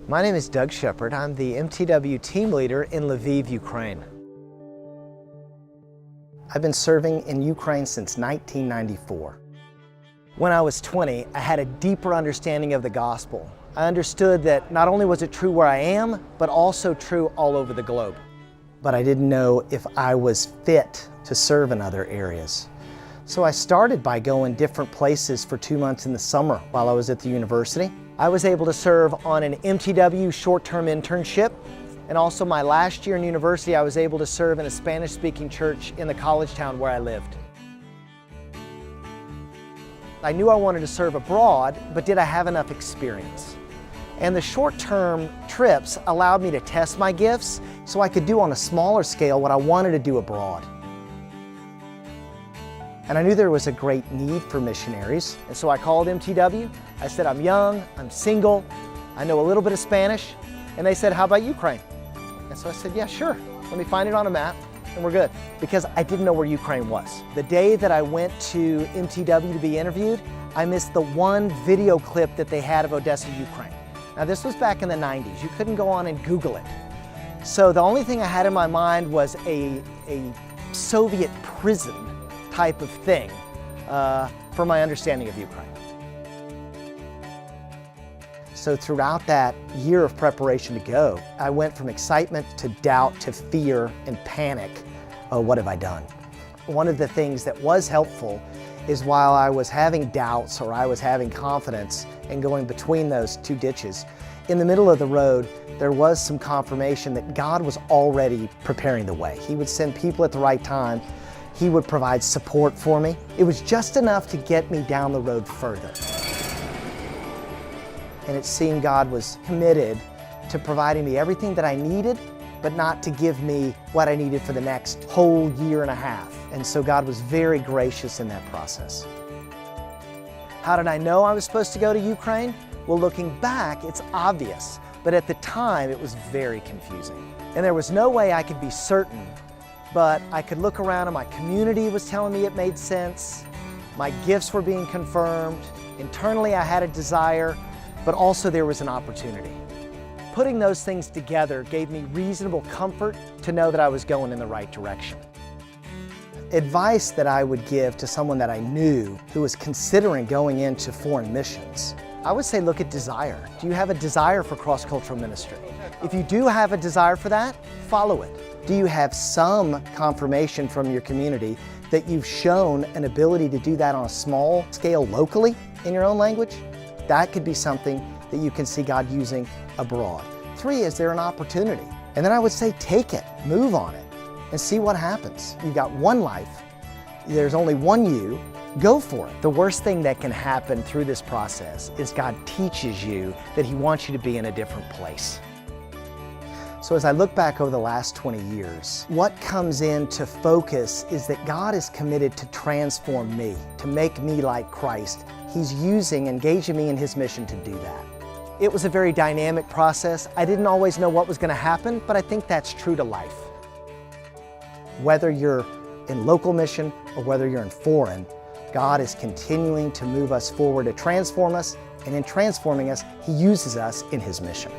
My name is Doug Shepherd. I'm the MTW team leader in Lviv, Ukraine. I've been serving in Ukraine since 1994. When I was 20, I had a deeper understanding of the gospel. I understood that not only was it true where I am, but also true all over the globe. But I didn't know if I was fit to serve in other areas. So I started by going different places for 2 months in the summer while I was at the university. I was able to serve on an MTW short-term internship, and also my last year in university I was able to serve in a Spanish-speaking church in the college town where I lived. I knew I wanted to serve abroad, but did I have enough experience? And the short-term trips allowed me to test my gifts so I could do on a smaller scale what I wanted to do abroad. And I knew there was a great need for missionaries, and so I called MTW. I said, I'm young, I'm single, I know a little bit of Spanish, and they said, how about Ukraine? And so I said, yeah, sure, let me find it on a map, and we're good. Because I didn't know where Ukraine was. The day that I went to MTW to be interviewed, I missed the one video clip that they had of Odessa, Ukraine. Now this was back in the 90s. You couldn't go on and Google it. So the only thing I had in my mind was a Soviet prison type of thing for my understanding of Ukraine. So throughout that year of preparation to go, I went from excitement to doubt to fear and panic. Oh, what have I done? One of the things that was helpful is while I was having doubts or I was having confidence and going between those two ditches, in the middle of the road, there was some confirmation that God was already preparing the way. He would send people at the right time. He would provide support for me. It was just enough to get me down the road further. And it seemed God was committed to providing me everything that I needed, but not to give me what I needed for the next whole year and a half. And so God was very gracious in that process. How did I know I was supposed to go to Ukraine? Well, looking back, it's obvious, but at the time it was very confusing. And there was no way I could be certain, but I could look around and my community was telling me it made sense. My gifts were being confirmed. Internally I had a desire, but also there was an opportunity. Putting those things together gave me reasonable comfort to know that I was going in the right direction. Advice that I would give to someone that I knew who was considering going into foreign missions, I would say look at desire. Do you have a desire for cross-cultural ministry? If you do have a desire for that, follow it. Do you have some confirmation from your community that you've shown an ability to do that on a small scale locally in your own language? That could be something that you can see God using abroad. 3, is there an opportunity? And then I would say take it, move on it, and see what happens. You've got one life, there's only one you, go for it. The worst thing that can happen through this process is God teaches you that He wants you to be in a different place. So as I look back over the last 20 years, what comes into focus is that God is committed to transform me, to make me like Christ. He's engaging me in His mission to do that. It was a very dynamic process. I didn't always know what was going to happen, but I think that's true to life. Whether you're in local mission or whether you're in foreign, God is continuing to move us forward to transform us, and in transforming us, He uses us in His mission.